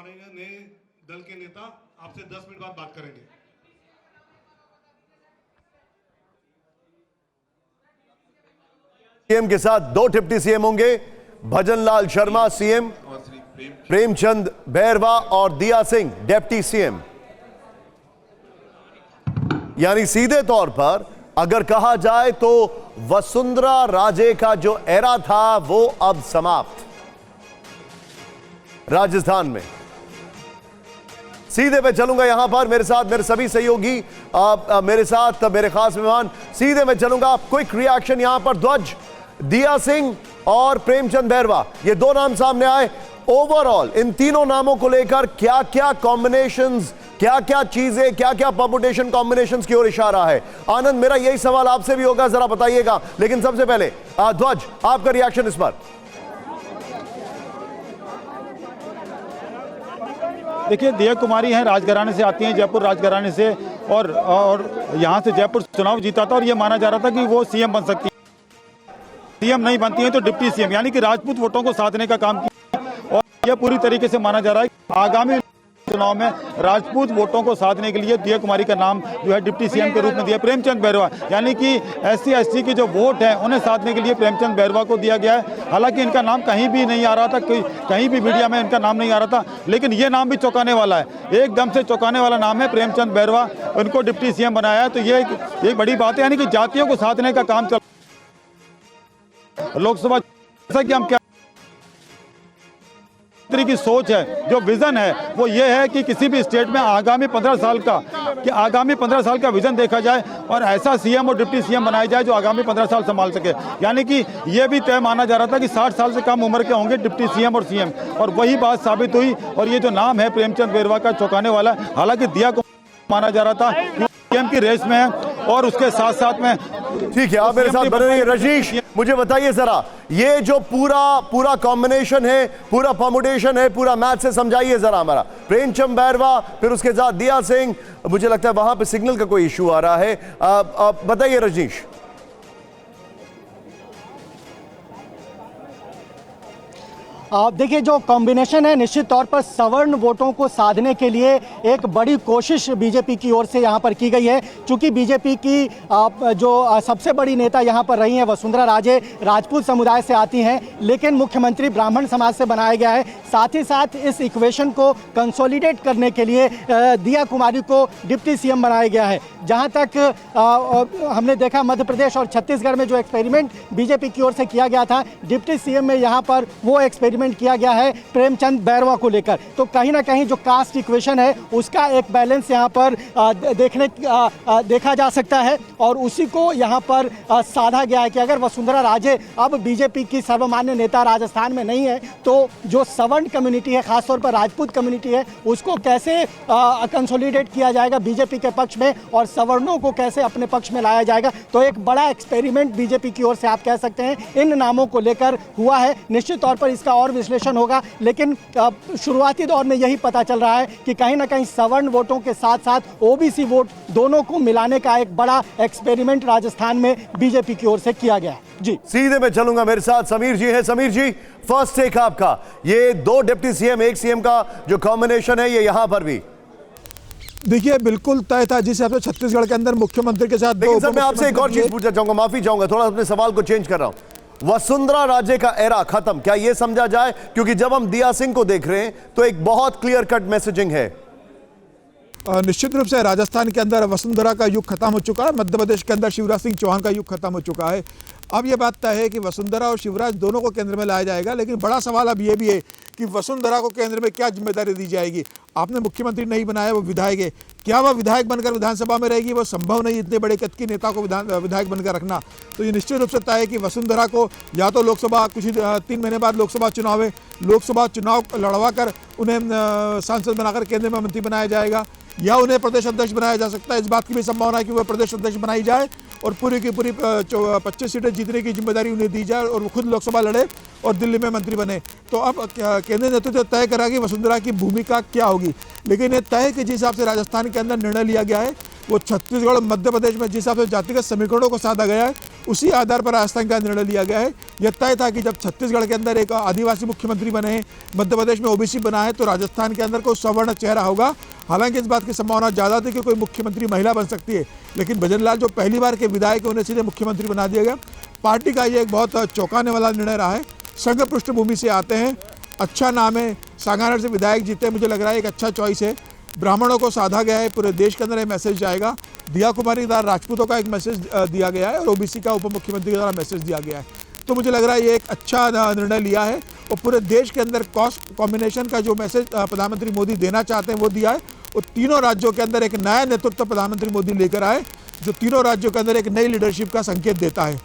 हमारे नए दल के नेता आपसे 10 मिनट बाद बात करेंगे। सीएम के साथ दो डिप्टी सीएम होंगे, भजनलाल शर्मा सीएम, प्रेमचंद बैरवा और दिया सिंह डिप्टी सीएम। यानी सीधे तौर पर अगर कहा जाए तो वसुंधरा राजे का जो एरा था वो अब समाप्त। राजस्थान में सीधे मैं चलूंगा, यहां पर मेरे साथ मेरे सभी सहयोगी, मेरे साथ मेरे खास मेहमान, सीधे मैं चलूंगा। क्विक रिएक्शन यहां पर, ध्वज, दिया सिंह और प्रेमचंद बैरवा, ये दो नाम सामने आए। ओवरऑल इन तीनों नामों को लेकर क्या क्या कॉम्बिनेशंस, क्या क्या चीजें, क्या क्या परमुटेशन कॉम्बिनेशंस की ओर इशारा है? आनंद, मेरा यही सवाल आपसे भी होगा, जरा बताइएगा। लेकिन सबसे पहले ध्वज, आपका रिएक्शन इस पर। देखिए, दिया कुमारी हैं, राजघराने से आती हैं, जयपुर राजघराने से, और यहाँ से जयपुर चुनाव जीता था और ये माना जा रहा था कि वो सीएम बन सकती है। सीएम नहीं बनती हैं तो डिप्टी सीएम, यानी कि राजपूत वोटों को साधने का काम किया। और यह पूरी तरीके से माना जा रहा है कि आगामी चुनाव में राजपूत वोटों को साधने के लिए दिया कुमारी का नाम जो है डिप्टी सीएम के रूप में दिया प्रेमचंद बैरवा, यानी कि SC/ST के जो वोट हैं उन्हें साधने के लिए प्रेमचंद बैरवा को दिया गया है। हालांकि इनका नाम कहीं भी नहीं आ रहा था, कहीं भी मीडिया में इनका नाम नहीं आ रहा था, लेकिन ये नाम भी चौंकाने वाला है, एकदम से चौंकाने वाला नाम है प्रेमचंद बैरवा। उनको डिप्टी सीएम बनाया है, तो ये एक बड़ी बात है, यानी कि जातियों को साधने का काम चल लोकसभा। जैसा कि हम क्या की सोच है, जो विजन है वो ये है कि किसी भी स्टेट में आगामी 15 साल का विजन देखा जाए और ऐसा सीएम और डिप्टी सीएम बनाया जाए जो आगामी 15 साल संभाल सके। यानी कि ये भी तय माना जा रहा था कि 60 साल से कम उम्र के होंगे डिप्टी सीएम और सीएम, और वही बात साबित हुई। और ये जो नाम है प्रेमचंद बैरवा का चौंकाने वाला, हालांकि दिया को माना जा रहा था कि सीएम की रेस में है और उसके साथ साथ में। ठीक है, आप मेरे साथ बने रहिए। रजनीश, मुझे बताइए जरा, ये जो पूरा कॉम्बिनेशन है, पूरा परमुटेशन है, पूरा मैच से समझाइए जरा हमारा। प्रेमचंद बैरवा, फिर उसके साथ दिया सिंह, मुझे लगता है वहां पे सिग्नल का कोई इशू आ रहा है, बताइए रजनीश। देखिए, जो कॉम्बिनेशन है निश्चित तौर पर सवर्ण वोटों को साधने के लिए एक बड़ी कोशिश बीजेपी की ओर से यहाँ पर की गई है। चूंकि बीजेपी की जो सबसे बड़ी नेता यहाँ पर रही हैं वसुंधरा राजे, राजपूत समुदाय से आती हैं, लेकिन मुख्यमंत्री ब्राह्मण समाज से बनाया गया है। साथ ही साथ इस इक्वेशन को कंसोलिडेट करने के लिए दिया कुमारी को डिप्टी सीएम बनाया गया है। जहाँ तक हमने देखा मध्य प्रदेश और छत्तीसगढ़ में जो एक्सपेरिमेंट बीजेपी की ओर से किया गया था, डिप्टी सीएम में यहाँ पर वो एक्सपेरिमेंट किया गया है प्रेमचंद बैरवा को लेकर। तो कहीं ना कहीं जो कास्ट इक्वेशन है उसका एक बैलेंस यहाँ पर देखा जा सकता है, और उसी को यहाँ पर साधा गया है कि अगर वसुंधरा राजे अब बीजेपी की सर्वमान्य नेता राजस्थान में नहीं है, तो जो सवर्ण कम्युनिटी है, खासतौर पर राजपूत कम्युनिटी है, उसको कैसे कंसोलिडेट किया जाएगा बीजेपी के पक्ष में और सवर्णों को कैसे अपने पक्ष में लाया जाएगा। तो एक बड़ा एक्सपेरिमेंट बीजेपी की ओर से आप कह सकते हैं इन नामों को लेकर हुआ है। निश्चित तौर पर इसका और विश्लेषण होगा, लेकिन शुरुआती दौर में यही पता चल रहा है कि कहीं ना कहीं सवर्ण वोटों के साथ साथ ओबीसी वोट दोनों को मिलाने का एक बड़ा एक्सपेरिमेंट राजस्थान में बीजेपी की ओर से किया गया है। जी, सीधे मैं चलूंगा, मेरे साथ समीर जी है। समीर जी, फर्स्ट टेक आपका, ये दो डिप्टी सीएम एक सीएम का जो कॉम्बिनेशन है, ये यहां पर भी देखिए बिल्कुल तय था। जिस हिसाब से छत्तीसगढ़ के अंदर मुख्यमंत्री के साथ, लेकिन सर मैं आपसे एक और चीज पूछना चाहूंगा, माफी चाहूंगा, थोड़ा अपने सवाल को चेंज कर रहा हूं। वसुंधरा राजे का एरा खत्म, क्या यह समझा जाए? क्योंकि जब हम दिया सिंह को देख रहे हैं तो एक बहुत क्लियर कट मैसेजिंग है। निश्चित रूप से राजस्थान के अंदर वसुंधरा का युग खत्म हो चुका है, मध्य प्रदेश के अंदर शिवराज सिंह चौहान का युग खत्म हो चुका है। अब यह बात तय है कि वसुंधरा और शिवराज दोनों को केंद्र में लाया जाएगा, लेकिन बड़ा सवाल अब यह भी है कि वसुंधरा को केंद्र में क्या जिम्मेदारी दी जाएगी। आपने मुख्यमंत्री नहीं बनाया, वो विधायक है, क्या वह विधायक बनकर विधानसभा में रहेगी? वो संभव नहीं, इतने बड़े कद की नेता को विधायक बनकर रखना। तो ये निश्चित रूप से तय है कि वसुंधरा को या तो लोकसभा, कुछ 3 महीने बाद लोकसभा चुनाव है, लोकसभा चुनाव लड़वा कर उन्हें सांसद बनाकर केंद्र में मंत्री बनाया जाएगा, या उन्हें प्रदेश अध्यक्ष बनाया जा सकता है। इस बात की भी संभावना है कि वह प्रदेश अध्यक्ष बनाई जाए और पूरी की पूरी 25 सीटें जीतने की जिम्मेदारी उन्हें दी जाए और वो खुद लोकसभा लड़े और दिल्ली में मंत्री बने। तो अब केंद्रीय नेतृत्व तय करेगा कि वसुंधरा की भूमिका क्या होगी। लेकिन ये तय है कि जिस हिसाब से राजस्थान के अंदर निर्णय लिया गया है वो छत्तीसगढ़ और मध्य प्रदेश में जिस हिसाब से जातिगत समीकरणों को साधा गया है उसी आधार पर राजस्थान का निर्णय लिया गया है। यह तय था कि जब छत्तीसगढ़ के अंदर एक आदिवासी मुख्यमंत्री बने, मध्य प्रदेश में ओबीसी बना है, तो राजस्थान के अंदर कोई सवर्ण चेहरा होगा। हालांकि इस बात की संभावना ज़्यादा थी कि कोई मुख्यमंत्री महिला बन सकती है, लेकिन भजनलाल जो पहली बार के विधायक उन्हें सीधे मुख्यमंत्री बना दिया गया। पार्टी का ये एक बहुत चौंकाने वाला निर्णय रहा है। संघ पृष्ठभूमि से आते हैं, अच्छा नाम है, सांगानेर से विधायक जीते, मुझे लग रहा है एक अच्छा चॉइस है। ब्राह्मणों को साधा गया है, पूरे देश के अंदर ये मैसेज जाएगा। दिया कुमारी द्वारा राजपूतों का एक मैसेज दिया गया है और ओबीसी का उप मुख्यमंत्री के द्वारा मैसेज दिया गया है। तो मुझे लग रहा है ये एक अच्छा निर्णय लिया है और पूरे देश के अंदर कॉस्ट कॉम्बिनेशन का जो मैसेज प्रधानमंत्री मोदी देना चाहते हैं वो दिया है। और तीनों राज्यों के अंदर एक नया नेतृत्व प्रधानमंत्री मोदी लेकर आए, जो तीनों राज्यों के अंदर एक नई लीडरशिप का संकेत देता है।